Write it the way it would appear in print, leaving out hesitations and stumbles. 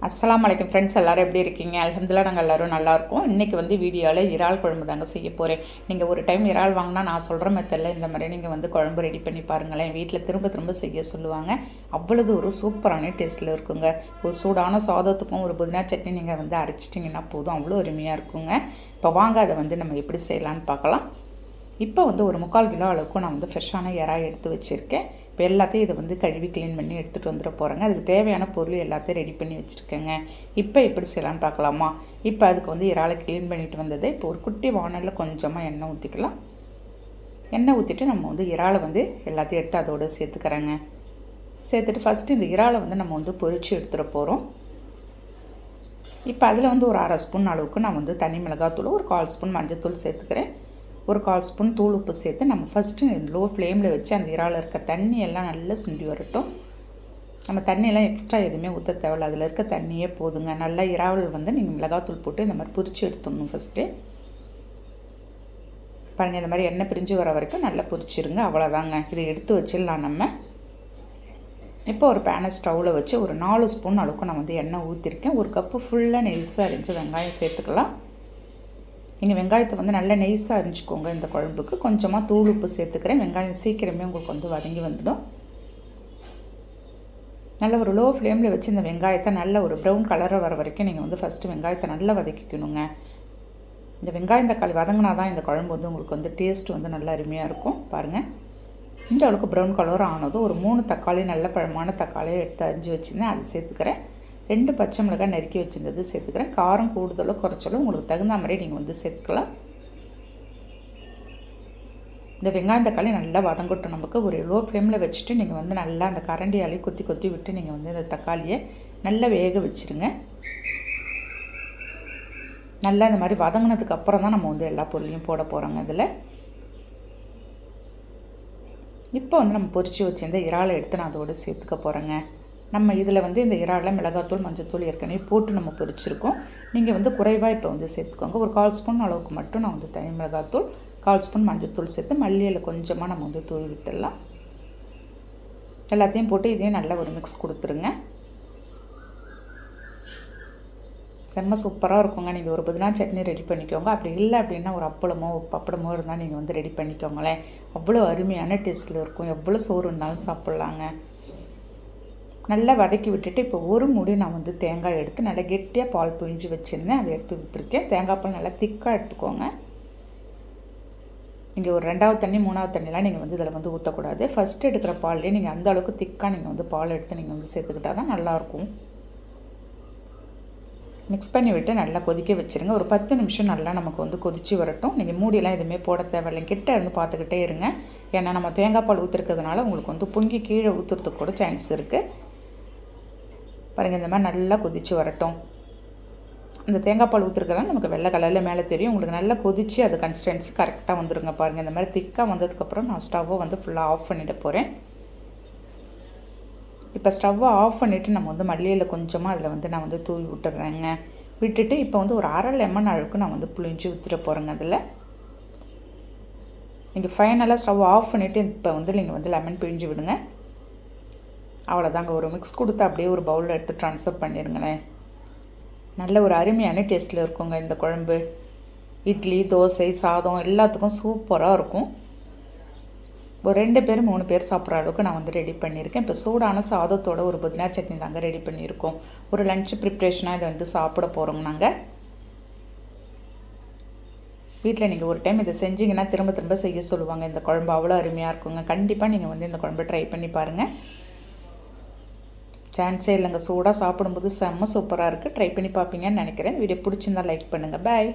அஸ்ஸலாமு அலைக்கும் ஃப்ரெண்ட்ஸ், எல்லோரும் எப்படி இருக்கீங்க? அல்ஹம்துலில்லாஹ் நாங்கள் எல்லோரும் நல்லாயிருக்கோம். இன்றைக்கி வந்து வீடியோவில் இறால் குழம்பு தாங்க செய்ய போகிறேன். நீங்கள் ஒரு டைம் இறால் வாங்கினா நான் சொல்கிற மெத்தடில் இந்த மாதிரி நீங்கள் வந்து குழம்பு ரெடி பண்ணி பாருங்களேன். வீட்டில் திரும்ப திரும்ப செய்ய சொல்லுவாங்க. அவ்வளவு ஒரு சூப்பரான டேஸ்ட்டில் இருக்குங்க. ஒரு சூடான சாதத்துக்கும் ஒரு புதினா சட்னி நீங்கள் வந்து அரைச்சிட்டிங்கன்னா போதும், அவ்வளோ அருமையாக இருக்குங்க. இப்போ வாங்க அதை வந்து நம்ம எப்படி செய்யலான்னு பார்க்கலாம். இப்போ வந்து ஒரு 3/4 கிலோ அளவுக்கு நான் வந்து ஃப்ரெஷ்ஷான இறால் எடுத்து வச்சுருக்கேன். இப்போ எல்லாத்தையும் இதை வந்து கழுவி க்ளீன் பண்ணி எடுத்துகிட்டு வந்துட போகிறேங்க. அதுக்கு தேவையான பொருள் எல்லாத்தையும் ரெடி பண்ணி வச்சுருக்கேங்க. இப்போ எப்படி செய்யலான்னு பார்க்கலாமா? இப்போ அதுக்கு வந்து இறாலை க்ளீன் பண்ணிட்டு வந்தது. இப்போ ஒரு குட்டி வானலில் கொஞ்சமாக எண்ணெய் ஊற்றிக்கலாம். எண்ணெய் ஊற்றிட்டு நம்ம வந்து இறாலை வந்து எல்லாத்தையும் எடுத்து அதோடு சேர்த்துக்கிறேங்க. சேர்த்துட்டு ஃபஸ்ட்டு இந்த இறாலை வந்து நம்ம வந்து பொரித்து எடுத்துகிட்டு போகிறோம். இப்போ அதில் வந்து ஒரு 1/2 ஸ்பூன் அளவுக்கு நான் வந்து தனி மிளகாத்தூள், ஒரு 1/4 ஸ்பூன் மஞ்சள் சேர்த்துக்கிறேன். ஒரு 1/4 ஸ்பூன் தூள் உப்பு சேர்த்து நம்ம ஃபஸ்ட்டு லோ ஃப்ளேமில் வச்சு அந்த இறால் இருக்க தண்ணி எல்லாம் நல்லா சுண்டி வரட்டும். நம்ம தண்ணியெல்லாம் எக்ஸ்ட்ரா எதுவுமே ஊற்ற தேவையில்ல, அதில் இருக்க தண்ணியே போதுங்க. நல்லா இறால் வந்து நீங்கள் மிளகாத்தூள் போட்டு இந்த மாதிரி பொரித்து எடுத்துடணும். ஃபஸ்ட்டு பாருங்கள், இந்த மாதிரி எண்ணெய் பிரிஞ்சு வர வரைக்கும் நல்லா பொரிச்சிருங்க. அவ்வளோதாங்க. இதை எடுத்து வச்சிடலாம் நம்ம. இப்போ ஒரு பேனை ஸ்டவ்வில் வச்சு ஒரு 4 ஸ்பூன் அளவுக்கு நான் வந்து எண்ணெய் ஊற்றிருக்கேன். ஒரு கப்பு ஃபுல்லாக நெய்ஸாக அரிஞ்சு வெங்காயம் சேர்த்துக்கலாம். நீங்கள் வெங்காயத்தை வந்து நல்லா நெய்ஸாக அரிஞ்சிக்கோங்க. இந்த குழம்புக்கு கொஞ்சமாக தூள் உப்பு சேர்த்துக்கிறேன். வெங்காயம் சீக்கிரமே உங்களுக்கு வந்து வதங்கி வந்துடும். நல்ல ஒரு லோ ஃப்ளேமில் வச்சு இந்த வெங்காயத்தை நல்ல ஒரு ப்ரௌன் கலராக வர வரைக்கும் நீங்கள் வந்து ஃபஸ்ட்டு வெங்காயத்தை நல்லா வதக்கிக்கணுங்க. இந்த வெங்காயம் தக்காளி வதங்கினா தான் இந்த குழம்பு வந்து உங்களுக்கு வந்து டேஸ்ட் வந்து நல்லா அருமையாக இருக்கும். பாருங்கள், இந்த அளவுக்கு ப்ரௌன் கலர் ஆனதும் ஒரு 3 தக்காளி, நல்ல பழமான தக்காளியை எடுத்து அரிஞ்சு வச்சுருந்தேன், அதை சேர்த்துக்கிறேன். 2 பச்சை மிளகாய் நறுக்கி வச்சுருந்தது சேர்த்துக்கிறேன். காரம் கூடுதலோ குறைச்சலோ உங்களுக்கு தகுந்த மாதிரி நீங்கள் வந்து சேர்த்துக்கலாம். இந்த வெங்காயம் தக்காளி நல்லா வதங்கட்டும். நமக்கு ஒரு லோ ஃப்ளேமில் வச்சுட்டு நீங்கள் வந்து நல்லா அந்த கரண்டியாலே கொத்தி கொத்தி விட்டு நீங்கள் வந்து இந்த தக்காளியை நல்லா வேக வச்சுருங்க. நல்லா இந்த மாதிரி வதங்கினதுக்கு அப்புறம் தான் நம்ம வந்து எல்லா பொருளையும் போட போகிறோங்க. இதில் இப்போ வந்து நம்ம பொரித்து வச்சுருந்த இறாலை எடுத்து நான் அதோடு சேர்த்துக்க போகிறேங்க. நம்ம இதில் வந்து இந்த இறாலில் மிளகாத்தூள், மஞ்சத்தூள் ஏற்கனவே போட்டு நம்ம பொரிச்சிருக்கோம். நீங்கள் வந்து குறைவாக இப்போ வந்து சேர்த்துக்கோங்க. ஒரு 1/4 ஸ்பூன் அளவுக்கு மட்டும் நான் வந்து தனி மிளகாத்தூள், 1/4 ஸ்பூன் மஞ்சத்தூள் சேர்த்து மல்லியில் கொஞ்சமாக நம்ம வந்து தூவி விட்டுடலாம். எல்லாத்தையும் போட்டு இதையும் நல்லா ஒரு மிக்ஸ் கொடுத்துருங்க. செம்ம சூப்பராக இருக்குங்க. நீங்கள் ஒரு புதினா சட்னி ரெடி பண்ணிக்கோங்க. அப்படி இல்லை அப்படின்னா ஒரு அப்பளமோ பப்படமோ இருந்தால் நீங்கள் வந்து ரெடி பண்ணிக்கோங்களேன். அவ்வளோ அருமையான டேஸ்ட்டில் இருக்கும். எவ்வளோ சோறு இருந்தாலும் சாப்பிட்லாங்க. நல்லா வதக்கி விட்டுட்டு இப்போ ஒரு மூடி நான் வந்து தேங்காய் எடுத்து நல்லா கெட்டியாக பால் பிழிஞ்சு வச்சுருந்தேன், அதை எடுத்து விட்டுருக்கேன். தேங்காய் பால் நல்லா திக்காக எடுத்துக்கோங்க. நீங்கள் ஒரு 2வது தண்ணி 3வது தண்ணிலாம் நீங்கள் வந்து இதில் வந்து ஊற்றக்கூடாது. ஃபஸ்ட்டு எடுக்கிற பால்லேயே நீங்கள் அந்த அளவுக்கு திக்காக நீங்கள் வந்து பால் எடுத்து நீங்கள் வந்து சேர்த்துக்கிட்டால் தான் நல்லாயிருக்கும். மிக்ஸ் பண்ணி விட்டு நல்லா கொதிக்க வச்சுருங்க. ஒரு 10 நிமிஷம் நல்லா நமக்கு வந்து கொதித்து வரட்டும். நீங்கள் மூடியெல்லாம் எதுவுமே போட தேவையில்லை, கிட்ட இருந்து பார்த்துக்கிட்டே இருங்க. ஏன்னா நம்ம தேங்காய் பால் ஊற்றிருக்கிறதுனால உங்களுக்கு வந்து பொங்கி கீழே ஊற்றுறதுக்கு கூட சான்ஸ் இருக்குது. பாருங்கள், இந்த மாதிரி நல்லா கொதித்து வரட்டும். இந்த தேங்காய் பால் ஊற்றுறதுனால நமக்கு வெள்ளை கலரில் மேலே தெரியும். உங்களுக்கு நல்லா கொதித்து அது கன்சிஸ்டன்சி கரெக்டாக வந்துடுங்க. பாருங்கள், இந்த மாதிரி திக்காக வந்ததுக்கப்புறம் நான் ஸ்டவ்வை வந்து ஃபுல்லாக ஆஃப் பண்ணிட போகிறேன். இப்போ ஸ்டவ்வை ஆஃப் பண்ணிவிட்டு நம்ம வந்து மல்லியில் கொஞ்சமாக அதில் வந்து நான் வந்து தூவி விட்டுறேங்க. விட்டுட்டு இப்போ வந்து ஒரு 1/2 லெமன் அளவுக்கு நான் வந்து புளிஞ்சு ஊற்றிட போகிறேங்க. அதில் நீங்கள் ஃபைனலாக ஸ்டவ் ஆஃப் பண்ணிவிட்டு இப்போ வந்து நீங்கள் வந்து லெமன் பிழிஞ்சு விடுங்க. அவ்வளோதாங்க. ஒரு மிக்ஸ் கொடுத்து அப்படியே ஒரு பவுலில் எடுத்து ட்ரான்ஸ்ஃபர் பண்ணிடுங்களேன். நல்ல ஒரு அருமையான டேஸ்ட்டில் இருக்குங்க இந்த குழம்பு. இட்லி, தோசை, சாதம் எல்லாத்துக்கும் சூப்பராக இருக்கும். ஒரு 2 பேர் 3 பேர் சாப்பிட்ற அளவுக்கு நான் வந்து ரெடி பண்ணியிருக்கேன். இப்போ சூடான சாதத்தோட ஒரு புதினா சட்னி தாங்க ரெடி பண்ணியிருக்கோம். ஒரு லஞ்ச் ப்ரிப்ரேஷனாக இதை வந்து சாப்பிட போகிறோங்க நாங்கள். வீட்டில் நீங்கள் ஒரு டைம் இதை செஞ்சிங்கன்னா திரும்ப திரும்ப செய்ய சொல்லுவாங்க. இந்த குழம்பு அவ்வளோ அருமையாக இருக்குங்க. கண்டிப்பாக நீங்கள் வந்து இந்த குழம்பை ட்ரை பண்ணி பாருங்கள். சான்ஸே இல்லைங்க. சூடாக சாப்பிடும்போது செம்ம சூப்பராக இருக்குது. ட்ரை பண்ணி பார்ப்பீங்கன்னு நினைக்கிறேன். வீடியோ பிடிச்சிருந்தா லைக் பண்ணுங்கள். பாய்.